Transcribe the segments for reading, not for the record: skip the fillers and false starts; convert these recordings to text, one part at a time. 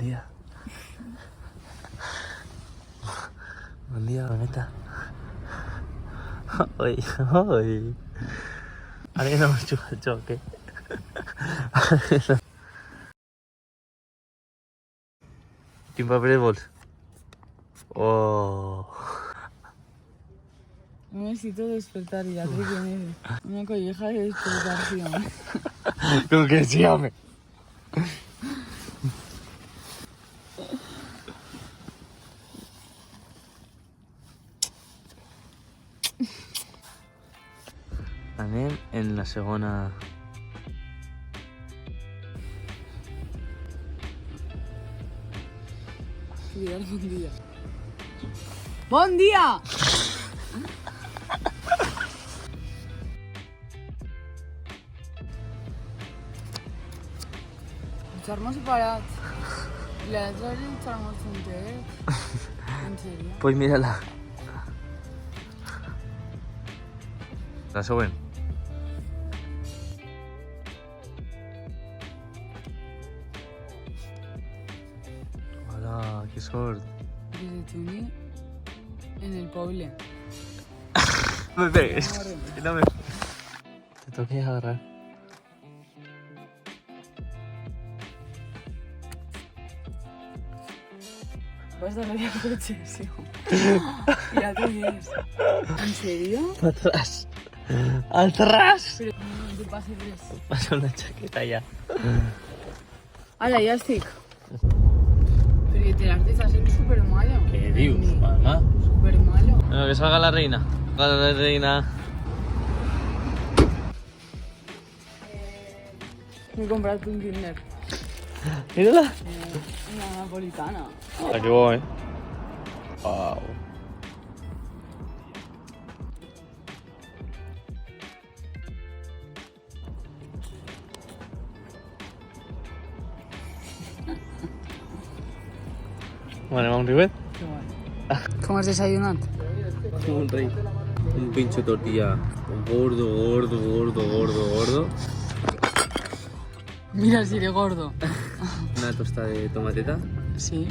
dia. Bon dia, boneta. Oi, oi. Ara que no hemos jugat al joc, eh? Quin paper vols? Oh. Necesito despertar y ya te viene una colleja de despertación. Con que sí, home. Anem en la segona... Cuidar, buen día. ¡Buen día! Xarmos separats. I l'altre era el xarmos juntet. En sèrio? Pues mírala. La següent. Hola, qué sort. Desayuné en el poble. No me pegues. No me... Te toqué agarrar. Vas a la coche, ya te ves. ¿En serio? Atrás. Atrás. Pero no te pase res. Pasa una chaqueta ya. Ala, ja estic. Perquè l'arte està sent supermalo. ¿Qué dius, mamá? Supermalo. Bueno, que salga la reina. Salga la reina. M'he comprat un Kinder. Mírala. Una napolitana. Ah, qué bo, eh. Wow. Bueno, ¿va un rivet? Que guai. Com has desayunat? Como un rey. Un pincho de tortilla gordo, gordo, gordo, gordo, gordo. Mira si eres gordo. Una tosta de tomateta. Sí.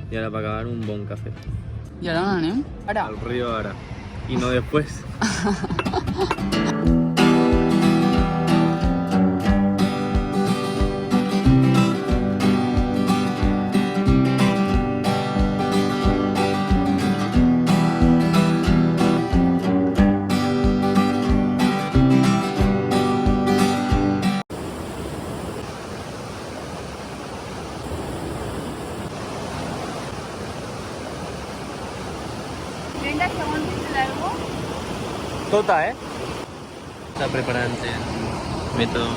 Y ahora para acabar un bon café. I ara on anem? Ara. Al río ahora. Y no después. Tota, ¿eh? Está preparando el método.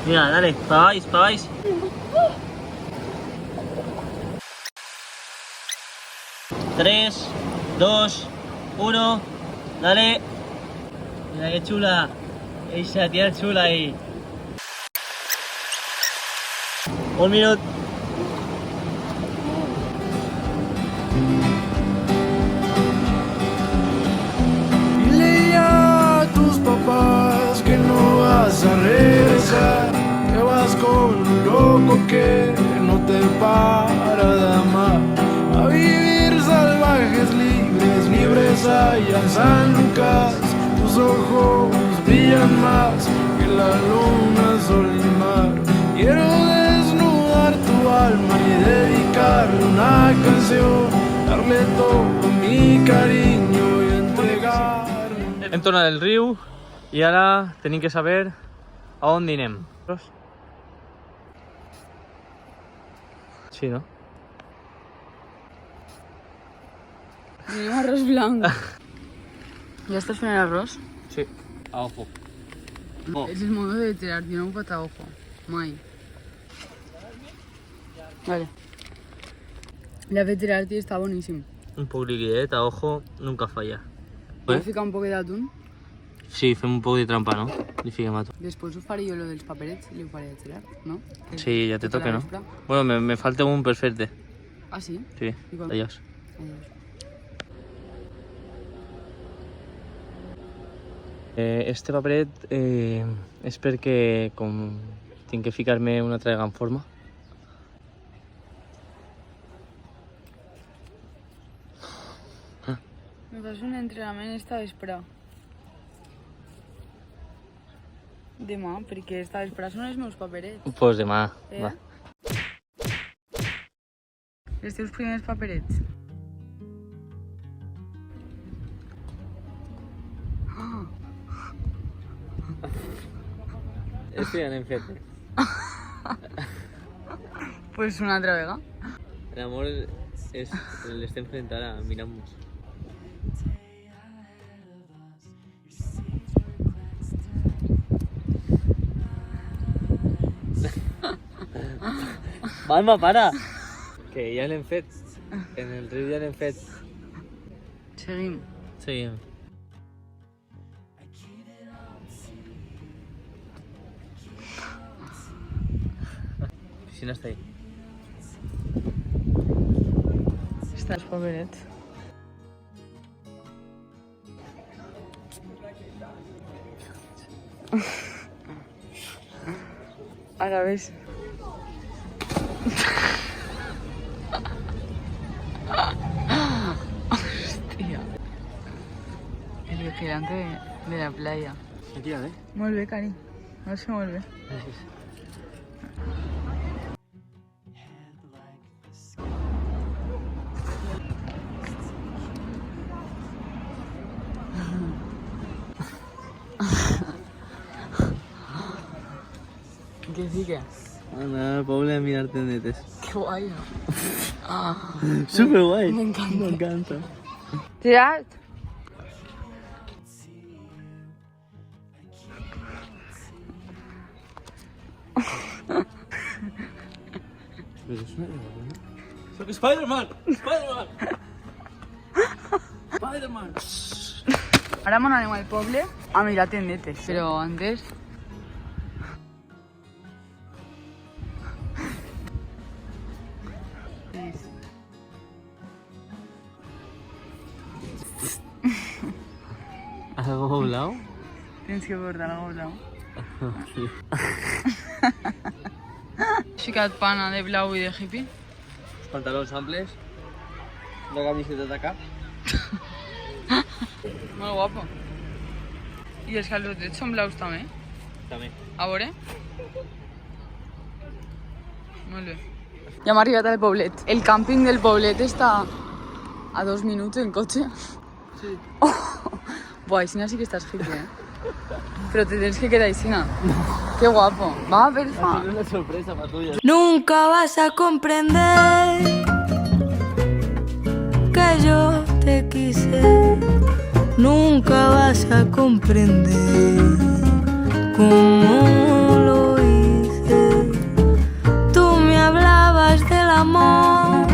Mira, dale, pagáis. 3, 2, 1, dale. Mira qué chula. Esa tía chula ahí. 1 minuto. Que no vas a regresar, que vas con un loco que no te para de amar. A vivir salvajes, libres allá en San Lucas. Tus ojos brillan más que la luna, sol y mar. Quiero desnudar tu alma y dedicarle una canción, darle todo mi cariño y entregarle. Hem tornat del riu i ara tenim que saber a on anem. Sí, no? Tenim arròs blanc. Ja estàs fent arròs? Sí, a ojo. Oh. És el modo de tirar, yo no pata ojo. Mai. Vale. La de tirar, tío, está boníssim. Un poc liquidet, a ojo, nunca falla. Voy a ficar un poc d'atún. Sí, fem un poc de trampa, no? Li fiquem a tu. Després ho faré jo lo dels paperets i ho faré de tirar, no? Sí, ya te Tota toca, la ¿no? vespre. Bueno, me falta un per fer-te. Ah, sí? Sí, Igual. adiós. Adiós. Este paperet és perquè com tinc que ficar-me una altra vegada en forma. Me fas un entrenament esta vesprà. Demà, perquè esta vesprà són els meus paperets. Pues demà, va. Els teus primers paperets. Este ja n'hem fet. Pues una altra vegada. L'amor l'estem fent ara, mirant-nos. Malma, para! Que ja l'hem fet. En el riu ja l'hem fet. Seguim. Seguim. Piscina està ahí. Estàs paperets. Ara ves. Hòstia. El vigilante de la playa. Aquí, eh? Molt bé, cari. Ho has fet molt bé. Gràcies. Què sí que? Anar al poble a mirar tendetes. Que guai, no? Super guai. M'encanta. M'encanta. Gerard. Però és una lluna. Soc Spider-Man! Spider-Man! Spider-Man! Ara me n'anem al poble a mirar tendetes, però antes... ¿Algo blau? Tens que portar algo blau. Ficat pana de blau i de hippie. Els pantalons amples. Una camiseta de cap. Molt guapo. I els calçotets són blaus també? També. A veure? Molt bé. Ja hem arribat al poblet. El càmping del poblet està a 2 minuts en cotxe. Sí. Oh. Buah, Isina sí que estàs hippie, Pero te tienes que quedar Isina. Qué guapo. Va, perfecto. Es una sorpresa para tuya. Nunca vas a comprender que yo te quise. Nunca vas a comprender cómo lo hice. Tú me hablabas del amor,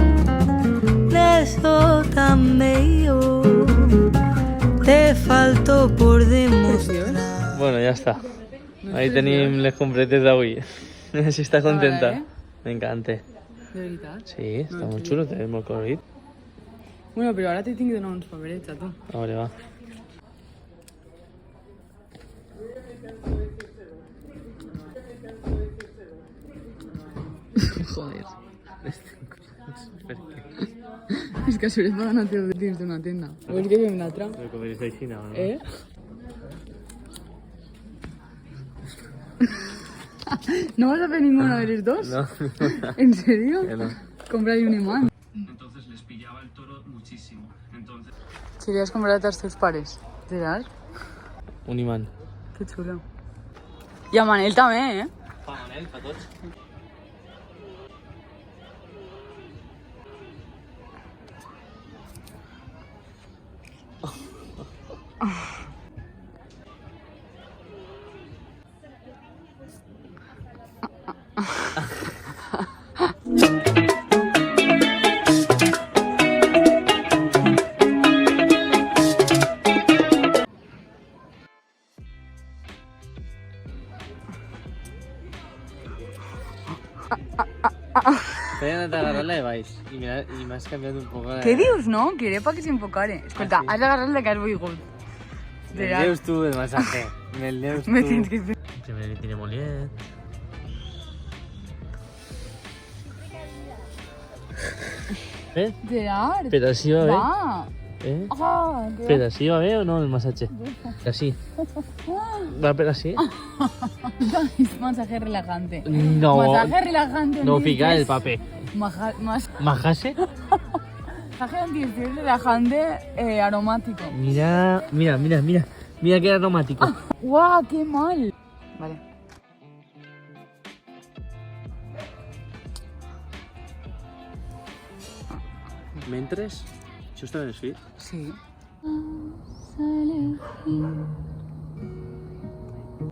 de eso tan bello. Te faltó por demostrar. Bueno, ya está. Ahí tenim les completes d'avui. Si està contenta. M'encanta. De veritat? Sí, està molt xulo, té molt colorit. Bueno, però ara te tinc de donar uns paperets a tu. A veure, va. Joder. Per què? És que això és per anar dins d'una tenda. Vols que fem l'altra? Però com eres així, no? ¿No vas a hacer ninguna de los dos? No. ¿En serio? Que no. Comprar un imán. Entonces les pillaba el toro muchísimo. Entonces... Querías comprar a tus pares. ¿Gerard? Un imant. Qué chulo. I a Manel també, Pa Manel, pa tots. Feia anat a agarrar-la de baix i m'has canviat un poc la... Què dius, no? Que era para que s'enfocare. Escolta, sí. has d'agarrar la que has volgut. Real. Me'l deus tu, el masaje. Me'l deus tu. Me tienes que hacer. Primer que tiene Molière. ¿Eh? Gerard. Pero así va bé. Va. ¿Eh? Ah, que Pero así va bé o no el masaje? Así. Va per así? es masaje relajante. No. Masaje relajante. No anti- fica el papel. ¿Majase? Masaje antiestrés relajante aromático. Mira, mira, mira, mira. Mira qué aromático. ¡Guau! ¡Qué mal! Vale. Mentres, això està ben escrit? Sí.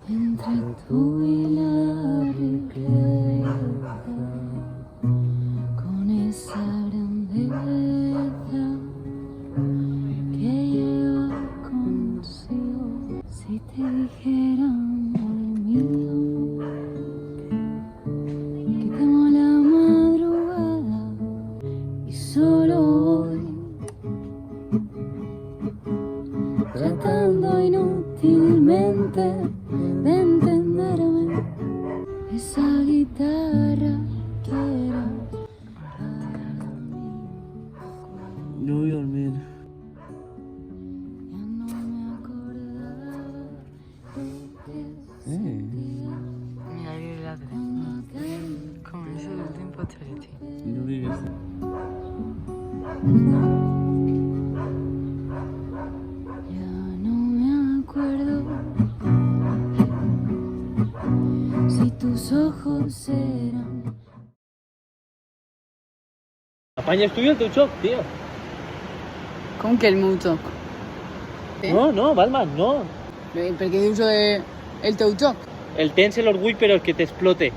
Entre tú y la riqueza, con esa grandeza que lleva consigo. Si te dijera, amor mío, que temo la madrugada y solo voy tratando inútilmente de entenderme. Esa guitarra quiero para mí. No voy a dormir. Ya no me acordaba lo que sentía Mi aire ladre. cuando aquel Comenzó el tiempo charity. No vives. ya no me acuerdo si tus ojos eran. Apanyes tu i el teu xoc, tio. Com que el meu joc? No, no, Batman, no. Per què dius el teu joc? El tens l'orgull però el que t'explote.